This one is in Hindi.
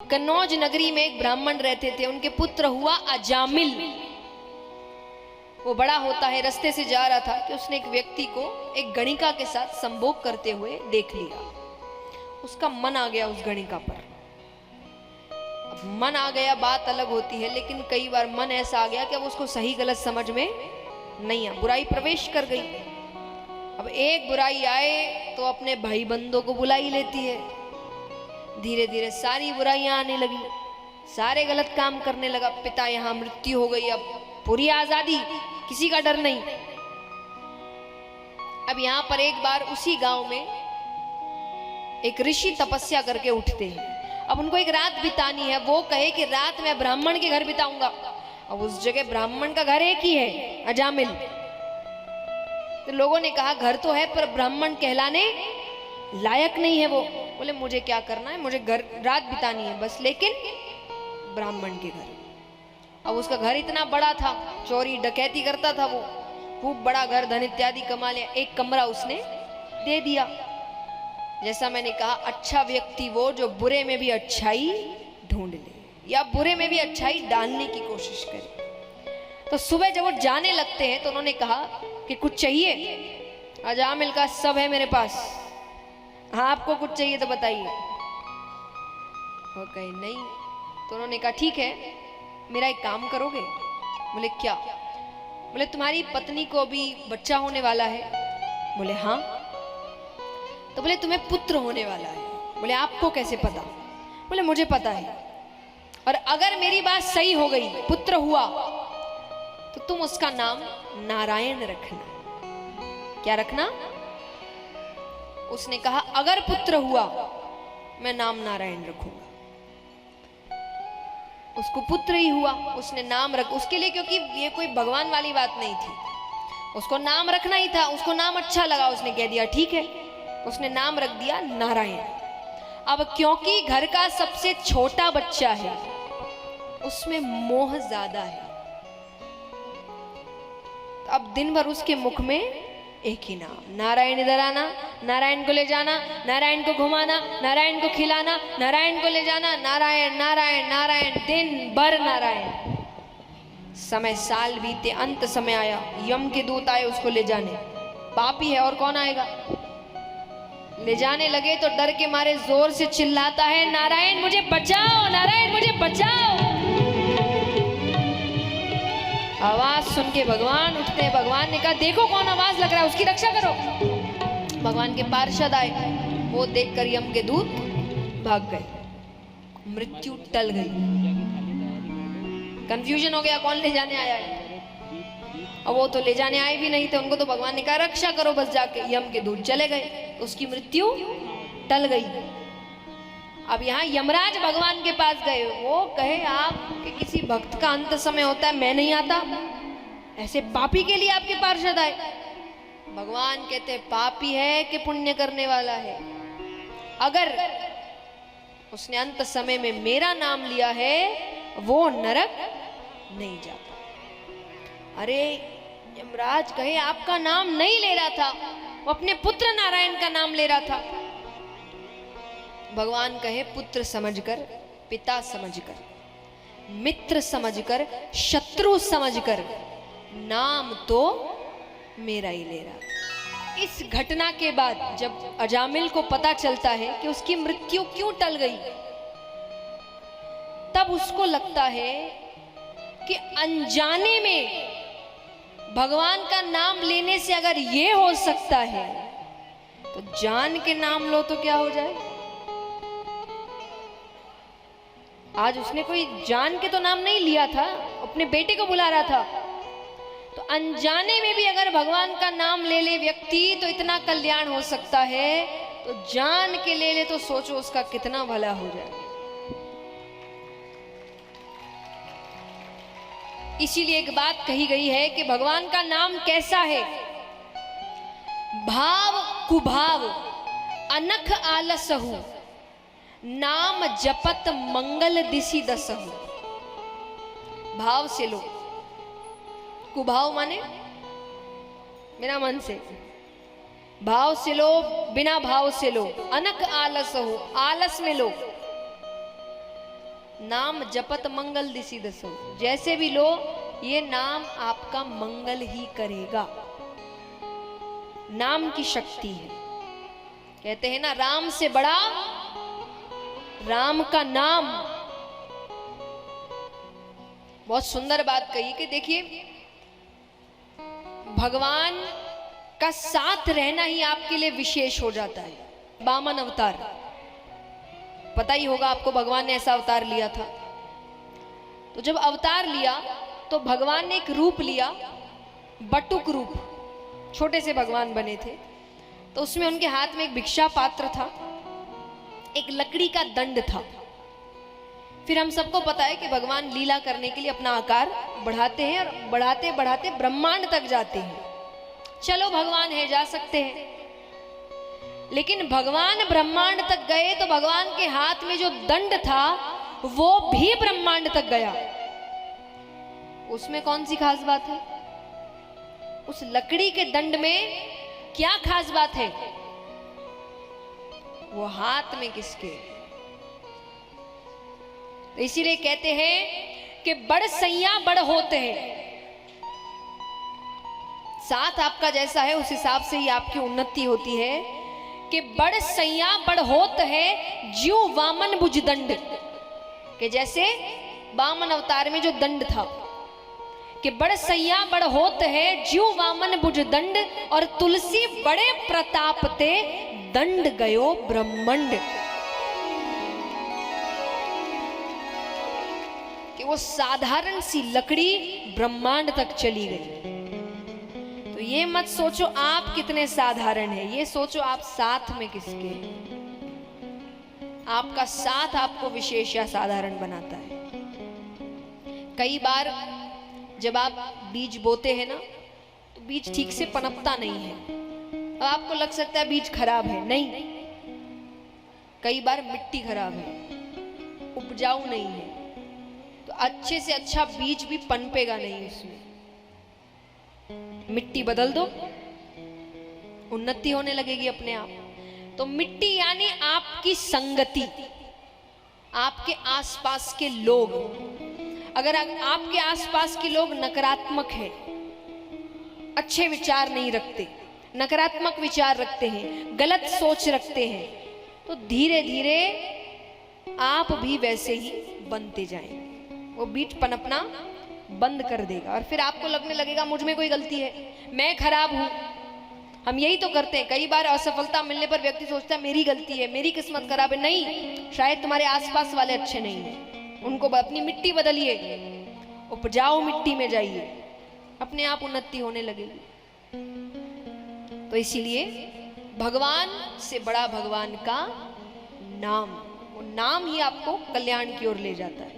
कन्नौज नगरी में एक ब्राह्मण रहते थे, उनके पुत्र हुआ अजामिल। वो बड़ा होता है, रास्ते से जा रहा था कि उसने एक व्यक्ति को एक गणिका के साथ संभोग करते हुए देख लिया। उसका मन आ गया उस गणिका पर। अब मन आ गया बात अलग होती है, लेकिन कई बार मन ऐसा आ गया कि अब उसको सही गलत समझ में नहीं आ, बुराई प्रवेश कर गई। अब एक बुराई आए तो अपने भाई बंदों को बुला ही लेती है। धीरे धीरे सारी बुराइयां आने लगी, सारे गलत काम करने लगा। पिता यहाँ मृत्यु हो गई, अब पूरी आजादी, किसी का डर नहीं। अब यहाँ पर एक बार उसी गांव में एक ऋषि तपस्या करके उठते हैं। अब उनको एक रात बितानी है। वो कहे कि रात मैं ब्राह्मण के घर बिताऊंगा। अब उस जगह ब्राह्मण का घर एक ही है, अजामिल। तो लोगों ने कहा घर तो है पर ब्राह्मण कहलाने लायक नहीं है वो। बोले मुझे क्या करना है, मुझे घर रात बितानी है बस, लेकिन ब्राह्मण के घर। अब उसका घर इतना बड़ा था, चोरी डकैती करता था वो, खूब बड़ा घर, धन इत्यादि कमा लिया। एक कमरा उसने दे दिया। जैसा मैंने कहा, अच्छा व्यक्ति वो जो बुरे में भी अच्छाई ढूंढ ले या बुरे में भी अच्छाई डालने की कोशिश करे। तो सुबह जब वो जाने लगते हैं तो उन्होंने कहा कि कुछ चाहिए? अजामिल का सब है मेरे पास। हाँ, आपको कुछ चाहिए तो बताइए। वो कहे नहीं। तो उन्होंने कहा ठीक है, मेरा एक काम करोगे? बोले क्या? बोले तुम्हारी पत्नी को भी बच्चा होने वाला है। बोले हाँ। तो बोले तुम्हें पुत्र होने वाला है। बोले आपको कैसे पता? बोले मुझे पता है, और अगर मेरी बात सही हो गई, पुत्र हुआ, तो तुम उसका नाम नारायण रखना। क्या रखना? उसने कहा अगर पुत्र हुआ मैं नाम नारायण रखूंगा। उसको पुत्र ही हुआ, उसने नाम रख उसके लिए, क्योंकि ये कोई भगवान वाली बात नहीं थी, उसको नाम रखना ही था। उसको नाम अच्छा लगा, उसने कह दिया ठीक है। उसने नाम रख दिया नारायण। अब क्योंकि घर का सबसे छोटा बच्चा है, उसमें मोह ज्यादा है। अब दिन भर उसके मुख में एक ही नाम, नारायण। इधर आना, नारायण को ले जाना, नारायण को घुमाना, नारायण को खिलाना, नारायण को ले जाना, नारायण नारायण नारायण, दिन भर नारायण। समय साल बीते, अंत समय आया, यम के दूत आए उसको ले जाने। पापी है और कौन आएगा? ले जाने लगे तो डर के मारे जोर से चिल्लाता है, नारायण मुझे बचाओ, नारायण मुझे बचाओ। आवाज सुन के भगवान उठते हैं। भगवान ने कहा देखो कौन आवाज लग रहा है, उसकी रक्षा करो। भगवान के पार्षद आए, वो देखकर यम के दूत भाग गए। मृत्यु टल गई। कंफ्यूजन हो गया, कौन ले जाने आया है। और वो तो ले जाने आए भी नहीं थे, उनको तो भगवान ने कहा रक्षा करो बस जाके। यम के दूत चले गए, उसकी मृत्यु टल गई। अब यहाँ यमराज भगवान के पास गए। वो कहे आपके किसी भक्त का अंत समय होता है, मैं नहीं आता, ऐसे पापी के लिए आपके पार्षद आए। भगवान कहते पापी है कि पुण्य करने वाला है? अगर उसने अंत समय में मेरा नाम लिया है, वो नरक नहीं जाता। अरे यमराज कहे आपका नाम नहीं ले रहा था, वो अपने पुत्र नारायण का नाम ले रहा था। भगवान कहे पुत्र समझकर, पिता समझकर, मित्र समझकर, शत्रु समझकर, नाम तो मेरा ही ले रहा। इस घटना के बाद जब अजामिल को पता चलता है कि उसकी मृत्यु क्यों टल गई, तब उसको लगता है कि अनजाने में भगवान का नाम लेने से अगर ये हो सकता है, तो जान के नाम लो तो क्या हो जाए। आज उसने कोई जान के तो नाम नहीं लिया था, अपने बेटे को बुला रहा था। तो अनजाने में भी अगर भगवान का नाम ले ले व्यक्ति तो इतना कल्याण हो सकता है, तो जान के ले ले तो सोचो उसका कितना भला हो जाए। इसीलिए एक बात कही गई है कि भगवान का नाम कैसा है, भाव कुभाव अनख आलसहु, नाम जपत मंगल दिशि दसहु। भाव से लो, कुभाव माने बिना मन से, भाव से लो, बिना भाव से लो। अनख आलस हो, आलस में लो। नाम जपत मंगल दिसी दसो, जैसे भी लो ये नाम आपका मंगल ही करेगा। नाम की शक्ति है। कहते हैं ना, राम से बड़ा राम का नाम। बहुत सुंदर बात कही कि देखिए, भगवान का साथ रहना ही आपके लिए विशेष हो जाता है। वामन अवतार, पता ही होगा आपको, भगवान ने ऐसा अवतार लिया था। तो जब अवतार लिया तो भगवान ने एक रूप लिया, बटुक रूप, छोटे से भगवान बने थे। तो उसमें उनके हाथ में एक भिक्षा पात्र था, एक लकड़ी का दंड था। फिर हम सबको पता है कि भगवान लीला करने के लिए अपना आकार बढ़ाते हैं और बढ़ाते बढ़ाते ब्रह्मांड तक जाते हैं। चलो भगवान है, जा सकते हैं, लेकिन भगवान ब्रह्मांड तक गए तो भगवान के हाथ में जो दंड था वो भी ब्रह्मांड तक गया। उसमें कौन सी खास बात है? उस लकड़ी के दंड में क्या खास बात है? वो हाथ में किसके? तो इसीलिए कहते हैं कि बड़ सैया बड़ होते हैं। साथ आपका जैसा है उस हिसाब से ही आपकी उन्नति होती है। कि बड़ सैया बड़ होत है ज्यों वामन भुज दंड, कि जैसे वामन अवतार में जो दंड था, कि बड़ सैया बड़ होत है ज्यों वामन भुज दंड, और तुलसी बड़े प्रताप ते दंड गयो ब्रह्मंड। कि वो साधारण सी लकड़ी ब्रह्मांड तक चली गई। तो ये मत सोचो आप कितने साधारण हैं, ये सोचो आप साथ में किसके। आपका साथ आपको विशेष या साधारण बनाता है। कई बार जब आप बीज बोते हैं ना, तो बीज ठीक से पनपता नहीं है। अब आपको लग सकता है बीज खराब है, नहीं, कई बार मिट्टी खराब है, उपजाऊ नहीं है, तो अच्छे से अच्छा बीज भी पनपेगा नहीं। उसमें मिट्टी बदल दो, उन्नति होने लगेगी अपने आप। तो मिट्टी यानी आपकी संगति, आपके आसपास के लोग। अगर आपके आसपास के लोग नकारात्मक हैं, अच्छे विचार नहीं रखते, नकारात्मक विचार रखते हैं, गलत सोच रखते हैं, तो धीरे धीरे आप भी वैसे ही बनते जाएंगे। वो बीज पनपना बंद कर देगा और फिर आपको लगने लगेगा मुझ में कोई गलती है, मैं खराब हूं। हम यही तो करते हैं। कई बार असफलता मिलने पर व्यक्ति सोचता है मेरी गलती है, मेरी किस्मत खराब है। नहीं, शायद तुम्हारे आसपास वाले अच्छे नहीं हैं, उनको अपनी मिट्टी बदलिए, उपजाऊ मिट्टी में जाइए, अपने आप उन्नति होने लगेगी। तो इसीलिए भगवान से बड़ा भगवान का नाम, वो नाम ही आपको कल्याण की ओर ले जाता है।